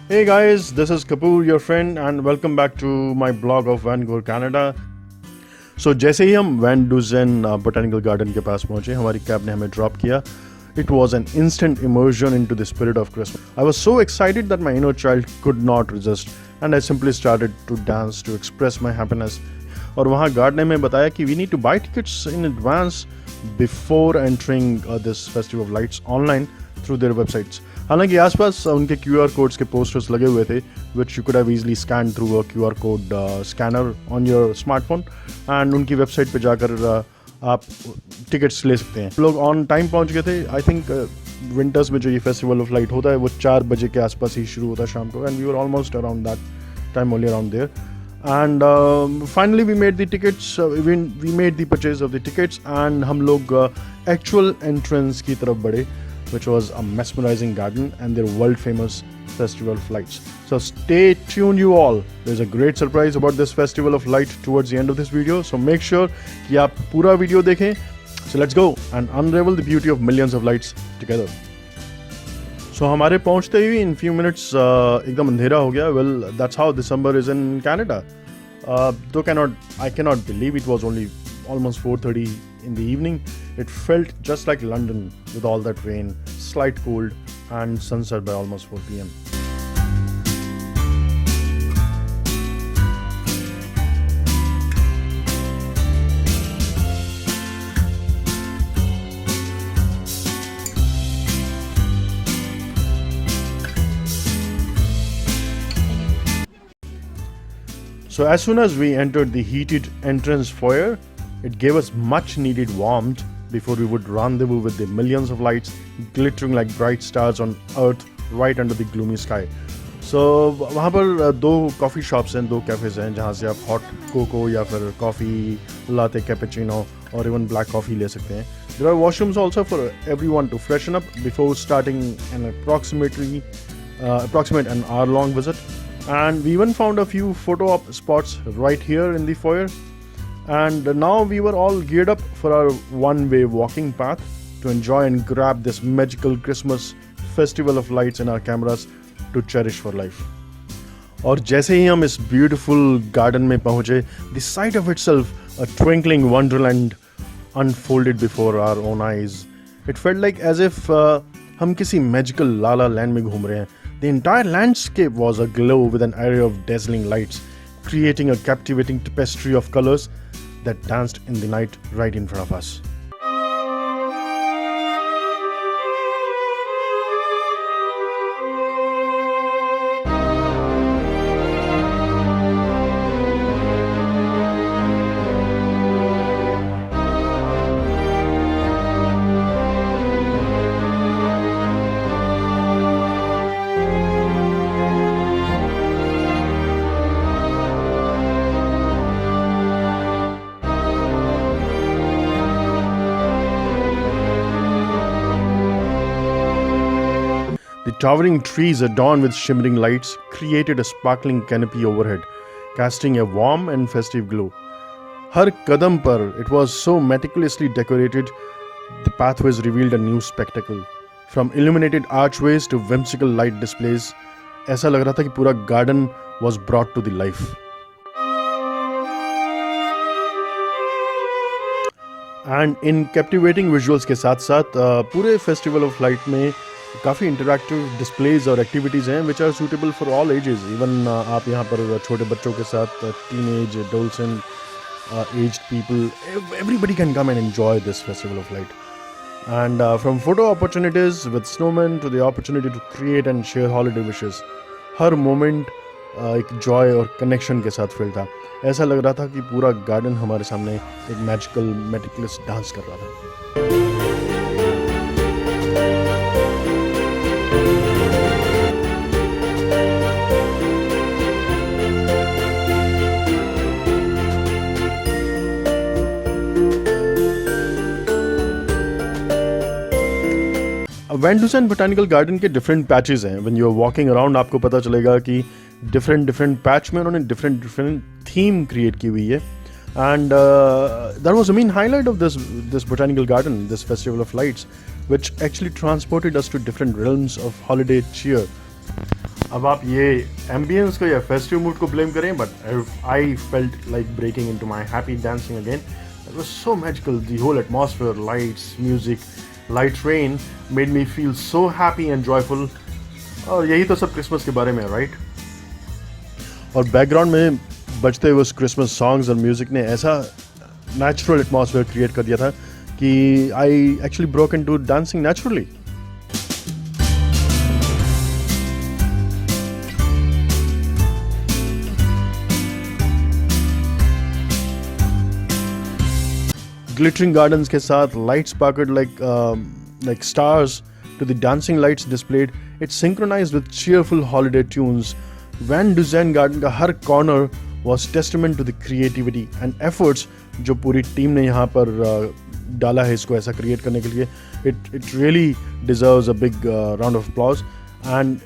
Hey guys, this is Kapoor, your friend, and welcome back to my blog of Vancouver, Canada. So जैसे ही हम van डुज़न botanical garden के पास पहुंचे, हमारी cab ने हमें ड्रॉप किया. It was an instant immersion into the spirit of Christmas. I was so excited that my inner child could not resist, and I simply started to dance to express my happiness. और वहाँ guard ने हमें बताया कि we need to buy tickets in advance before entering this festival of lights online through their websites. हालांकि आसपास उनके QR codes के पोस्टर्स लगे हुए थे which you could have easily scanned through a QR code scanner on your smartphone, and उनकी website पे जाकर आप टिकट्स ले सकते हैं. लोग ऑन टाइम पहुंच गए थे. आई थिंक विंटर्स में जो ये फेस्टिवल ऑफ लाइट होता है वो 4 बजे के आसपास ही शुरू होता है शाम को, and we were almost around that time, only around there. And finally we made the tickets, we made the purchase of the tickets, and हम लोग actual entrance की तरफ बढ़े, which was a mesmerizing garden and their world famous festival of lights. So stay tuned you all. There's a great surprise about this festival of light towards the end of this video, so make sure कि आप पूरा video देखें. So let's go and unravel the beauty of millions of lights together. So हमारे पहुंचते ही in few minutes एकदम अंधेरा हो गया. Well, that's how December is in Canada. Though I cannot believe it was only almost 4:30 in the evening. It felt just like London with all that rain, slight cold, and sunset by almost 4 p.m. So as soon as we entered the heated entrance foyer, it gave us much needed warmth before we would rendezvous with the millions of lights glittering like bright stars on earth right under the gloomy sky. So वहाँ पर 2 coffee shops हैं, 2 cafes हैं जहाँ से आप hot cocoa या फिर coffee, लाते, cappuccino और इवन ब्लैक कॉफ़ी ले सकते हैं. There are washrooms also for everyone to freshen up before starting an approximate an hour-long visit. And we even found a few photo op spots right here in the foyer. And now we were all geared up for our one-way walking path to enjoy and grab this magical Christmas festival of lights in our cameras to cherish for life. और जैसे ही हम इस beautiful garden में पहुँचे, the sight of itself, a twinkling wonderland unfolded before our own eyes. It felt like as if हम किसी magical La La Land में घूम रहे हैं. The entire landscape was aglow with an array of dazzling lights, creating a captivating tapestry of colors that danced in the night right in front of us. The towering trees adorned with shimmering lights created a sparkling canopy overhead, casting a warm and festive glow. हर कदम पर it was so meticulously decorated, the pathways revealed a new spectacle. From illuminated archways to whimsical light displays, ऐसा लग रहा था कि पूरा garden was brought to the life. And in captivating visuals के साथ साथ पूरे Festival of Light में काफ़ी इंटरैक्टिव डिस्प्लेज और एक्टिविटीज़ हैं which are suitable for all ages. Even आप यहाँ पर छोटे बच्चों के साथ teenage, adults, aged people, everybody can come and enjoy this festival of light. And from photo opportunities with snowmen to the opportunity to create and share holiday wishes, her moment एक Joy और connection के साथ feel था. ऐसा लग रहा था कि पूरा गार्डन हमारे सामने एक मैजिकल मेटिकुलस डांस कर रहा था. वैन डुज़न बोटेनिकल गार्डन के डिफरेंट पैचेस हैं. When you are walking around आपको पता चलेगा कि डिफरेंट पैच में उन्होंने डिफरेंट थीम क्रिएट की हुई है. And that was the main highlight of this botanical garden, this festival of lights. which actually transported us to different realms of holiday cheer. अब आप ये ambience को या festive mood को blame करें, but I felt like breaking into my happy dancing again. It was so magical. The whole atmosphere, lights, music, light rain made me feel so happy and joyful. और यही तो सब Christmas के बारे में है, राइट? और बैकग्राउंड में बजते हुए उस क्रिसमस सॉन्ग्स और म्यूज़िक ने ऐसा नेचुरल एटमॉस्फेयर क्रिएट कर दिया था कि I actually broke into dancing naturally. Glittering gardens के साथ lights sparkled like stars to the dancing lights displayed. It synchronized with cheerful holiday tunes. Van Duzen Garden का हर corner was testament to the creativity and efforts जो पूरी team ने यहाँ पर डाला है इसको ऐसा क्रिएट करने के लिए. It really deserves a big round of applause, and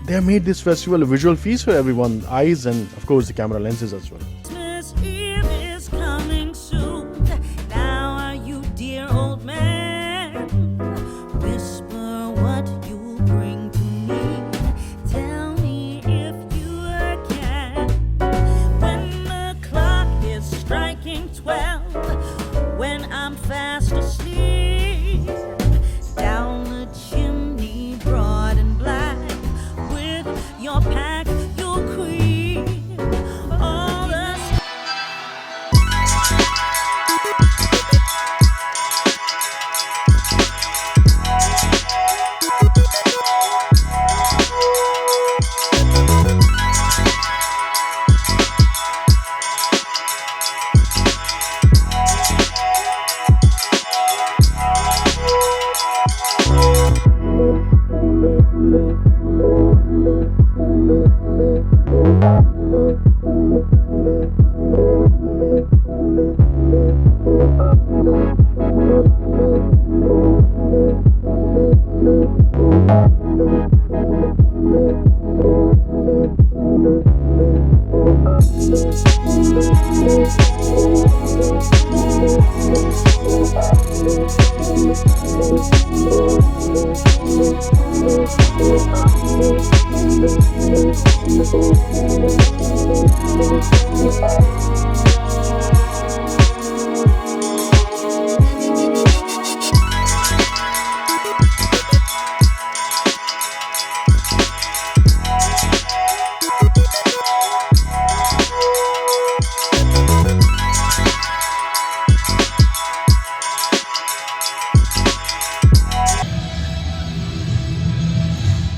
they have made this festival a visual feast for everyone's eyes and of course the camera lenses as well. Christmas Eve is coming soon. Now are you, dear old man? Whisper what you bring to me. Tell me if you can. When the clock is striking 12, when I'm fast asleep, down the chimney, broad and black, with your pack, you'll creep. All the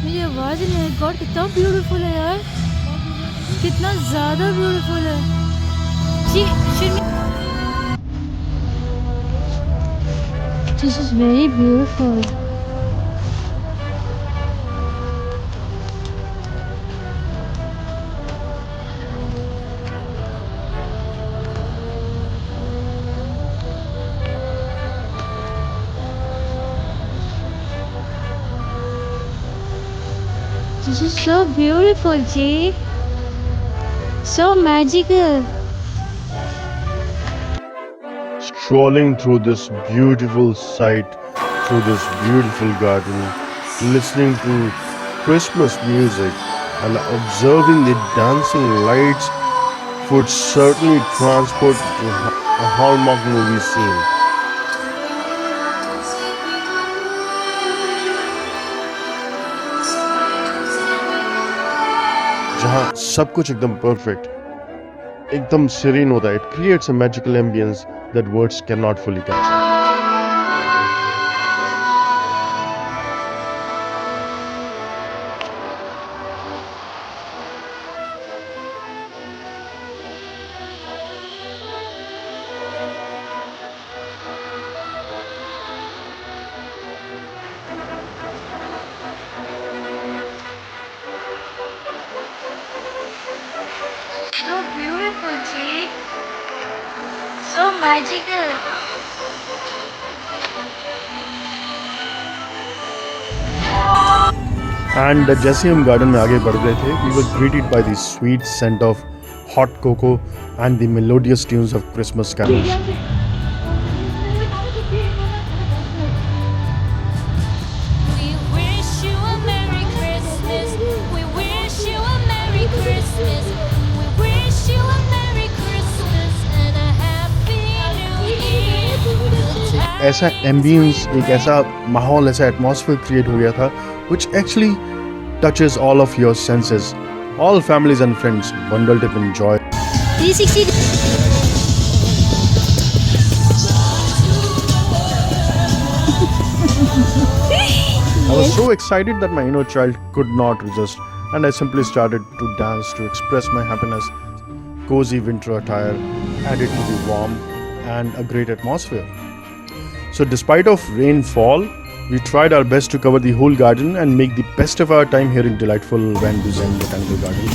मुझे आवाज नहीं आई. God कितना beautiful है यार, कितना ज़्यादा beautiful है. This is very beautiful. This is so beautiful, G. So magical. Strolling through this beautiful sight, through this beautiful garden, listening to Christmas music and observing the dancing lights would certainly transport to a Hallmark movie scene. जहाँ सब कुछ एकदम perfect, एकदम serine होता है. It creates a magical ambience that words cannot fully capture. So beautiful, G. So magical. And जैसे हम garden में आगे बढ़ रहे थे, we were greeted by the sweet scent of hot cocoa and the melodious tunes of Christmas carols. ऐसा ambience, एक ऐसा माहौल, ऐसा एटमॉस्फेयर क्रिएट हो गया था which actually touches all of your senses. All families and friends bundled up in joy. 360 I was so excited that my inner child could not resist, and I simply started to dance to express my happiness. Cozy winter attire added to the warm and a great atmosphere. So, despite of rainfall, we tried our best to cover the whole garden and make the best of our time here in delightful Van Dusen Botanical Garden.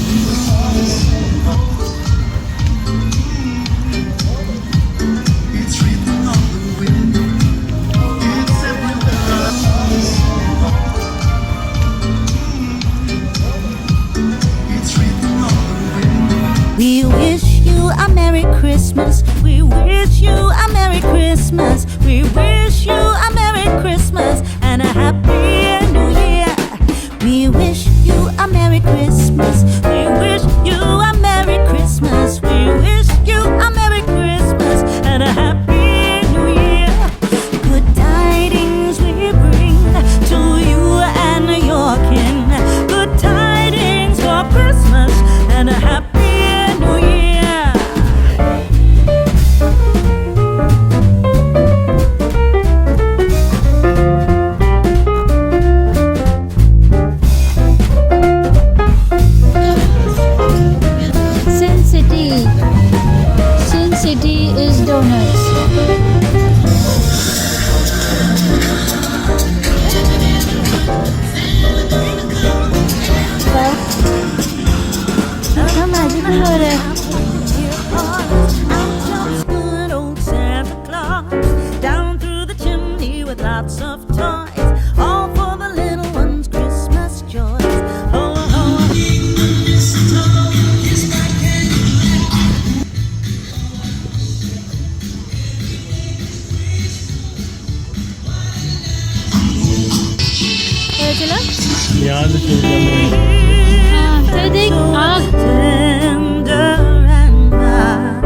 We wish you a Merry Christmas. We wish you a Merry Christmas. We wish you a Merry Christmas and a Happy New Year. We wish you a Merry Christmas. We wish you a Merry Christmas. We wish you a Merry Christmas and a Happy New Year. Good tidings we bring to you and your kin. Good tidings for Christmas and a Happy New Year. Sin City. Sin City is donuts. वाह, कितना magical हो रहा है. Good old Santa Claus down through the chimney with lots of toys, all for the little ones' Christmas joys. Ho, ho. पता चला? याद हाँ, तो देख आग. Tender and mild,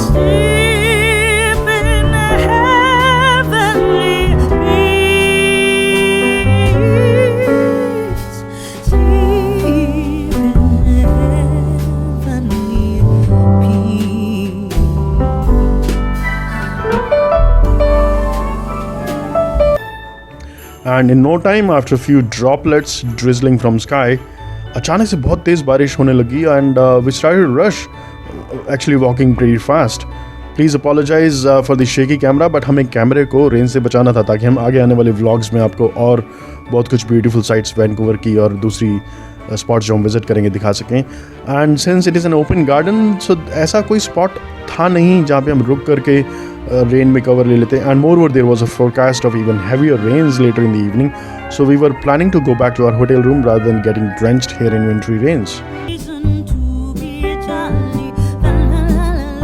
sleep in heavenly peace, sleep in heavenly peace. And in no time, after a few droplets drizzling from sky, अचानक से बहुत तेज़ बारिश होने लगी and we started to rush, actually walking pretty fast. Please apologize for the shaky camera, but हमें कैमरे को रेन से बचाना था ताकि हम आगे आने वाले व्लॉग्स में आपको और बहुत कुछ ब्यूटीफुल साइट्स वैनकूवर की और दूसरी स्पॉट्स जो हम विजिट करेंगे दिखा सकें. And since it is an open garden, so ऐसा कोई स्पॉट था नहीं जहाँ पे हम रुक करके रेन में कवर ले लेते. And moreover there was a forecast of even heavier rains later in the evening, so we were planning to go back to our hotel room rather than getting drenched here in wintry rains. Reason to be jolly. La la la la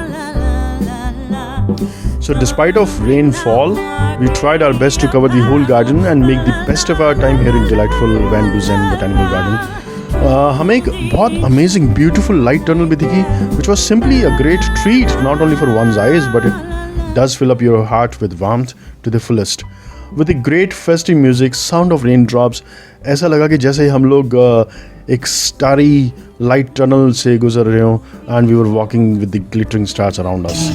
la la la la. So despite of rainfall, we tried our best to cover the whole garden and make the best of our time here in delightful Van Dusen Botanical Garden. हमें एक बहुत amazing beautiful light tunnel भी दिखी, which was simply a great treat not only for one's eyes but it does fill up your heart with warmth to the fullest. With the great festive music, sound of raindrops, ऐसा लगा कि जैसे हम लोग एक starry light tunnel से गुजर रहे हों and we were walking with the glittering stars around us.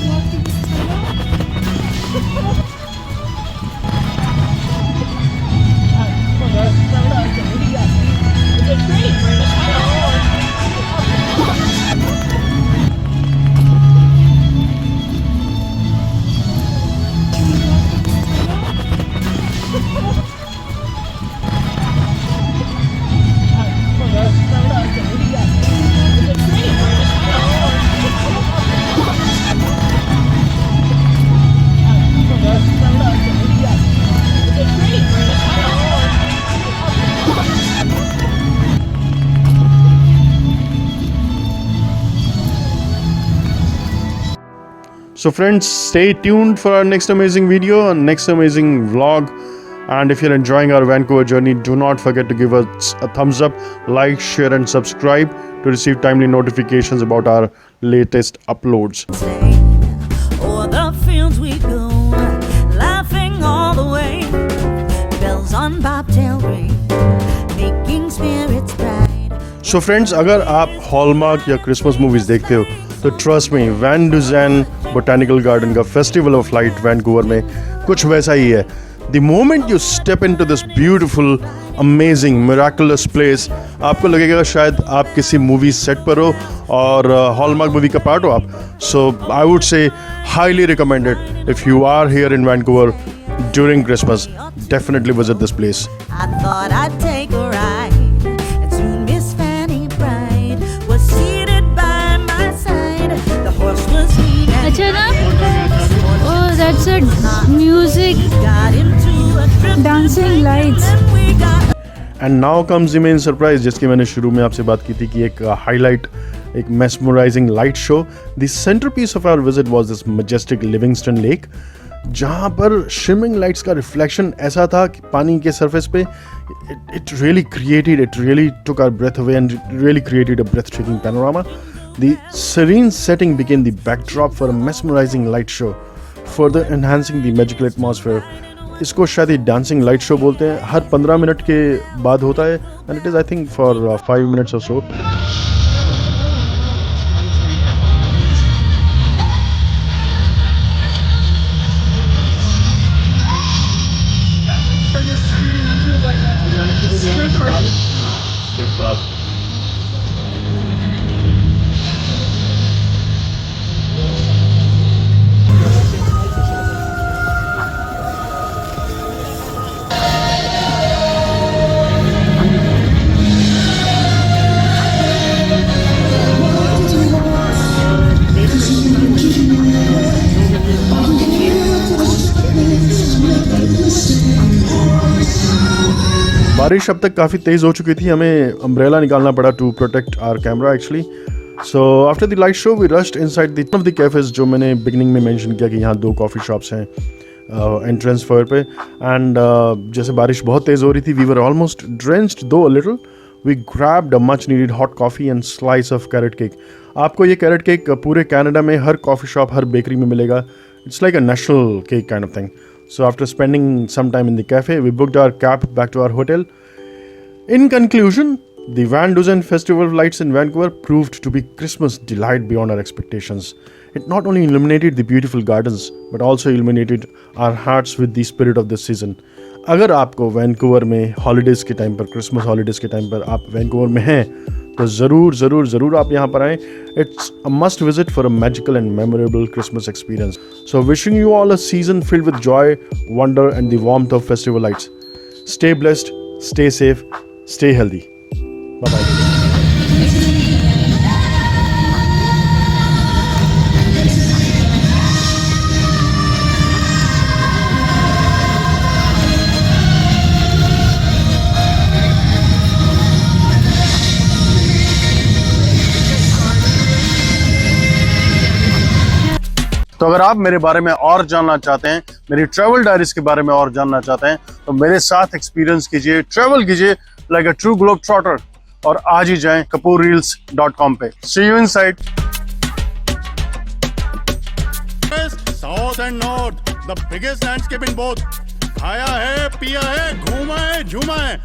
So friends, stay tuned for our next amazing video and next amazing vlog. And if you're enjoying our Vancouver journey, do not forget to give us a thumbs up, like, share and subscribe to receive timely notifications about our latest uploads. O'er the fields we go. on bobtail ring, making spirits bright. So friends, अगर आप Hallmark या Christmas movies देखते हो तो trust me, VanDusen botanical garden का festival of light Vancouver में कुछ वैसा ही है. The moment you step into this beautiful, amazing, miraculous place, आपको लगेगा शायद आप किसी मूवी सेट पर हो और हॉलमार्क मूवी का पार्ट हो आप. So I would say highly recommended if you are here in Vancouver during Christmas, definitely visit this place. I thought I'd take a ride, and soon Miss Fanny Bright was seated by my side. The horse was neat and अच्छा ना? Oh, that's a music, got into a trip dancing lights. and we got and now comes the main surprise, जिसकी मैंने शुरू में आपसे बात की थी कि एक हाईलाइट, एक mesmerising light show. The centrepiece of our visit was this majestic Livingston lake, जहाँ पर शिमिंग लाइट्स का रिफ्लेक्शन ऐसा था कि पानी के सरफेस पे it really took our breath away and really created a breathtaking panorama. The serene setting became the backdrop for a mesmerizing light show, further enhancing the magical atmosphere. इसको शायद ही dancing light show बोलते हैं. हर 15 minute के बाद होता है and it is I think for 5 minutes और सो. बारिश अब तक काफ़ी तेज़ हो चुकी थी, हमें अम्ब्रेला निकालना पड़ा to protect our camera actually. So after the light show we rushed inside the of the cafes, जो मैंने बिगनिंग में मेंशन किया कि यहाँ 2 कॉफ़ी शॉप्स हैं एंट्रेंस फायर पे. एंड जैसे बारिश बहुत तेज़ हो रही थी, we were almost drenched though a little. We grabbed a much needed hot coffee and slice of carrot cake. आपको ये कैरेट केक पूरे कनाडा में हर कॉफ़ी शॉप, हर बेकरी में मिलेगा. It's like a national cake kind of thing. So after spending some time in the cafe, we booked our cab back to our hotel. In conclusion, the Van Dusen Festival of Lights in Vancouver proved to be Christmas delight beyond our expectations. It not only illuminated the beautiful gardens, but also illuminated our hearts with the spirit of this season. अगर आपको Vancouver में holidays के time पर, Christmas holidays के time पर आप Vancouver में हैं, तो ज़रूर आप यहाँ पर आएँ. It's a must visit for a magical and memorable Christmas experience. So wishing you all a season filled with joy, wonder and the warmth of festival lights. Stay blessed, stay safe, stay healthy. Bye bye. तो अगर आप मेरे बारे में और जानना चाहते हैं, मेरी ट्रैवल डायरीज के बारे में और जानना चाहते हैं, तो मेरे साथ एक्सपीरियंस कीजिए, ट्रैवल कीजिए like a true globe trotter, और आज ही जाएं kapoorreels.com पे. See you inside. South and north, the biggest landscape in both. खाया है, पिया है, घूमा है, झूमा है,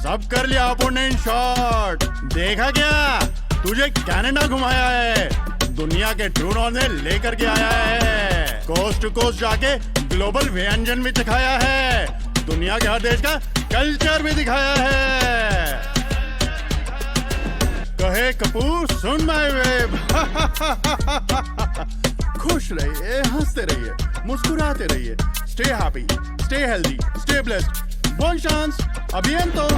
सब कर लिया अपन इन शॉर्ट. देखा क्या, तुझे कनाडा घुमाया है, दुनिया के ट्रू नॉर्थ में लेकर के आया है. कोस्ट टू कोस्ट जाके ग्लोबल व्यंजन भी दिखाया है, दुनिया के हर देश का कल्चर भी दिखाया है. कहे कपूर सुन माय वेब. खुश रहिए, हंसते रहिए, मुस्कुराते रहिए. Stay happy, stay healthy, stay blessed. One chance, अभियंतो.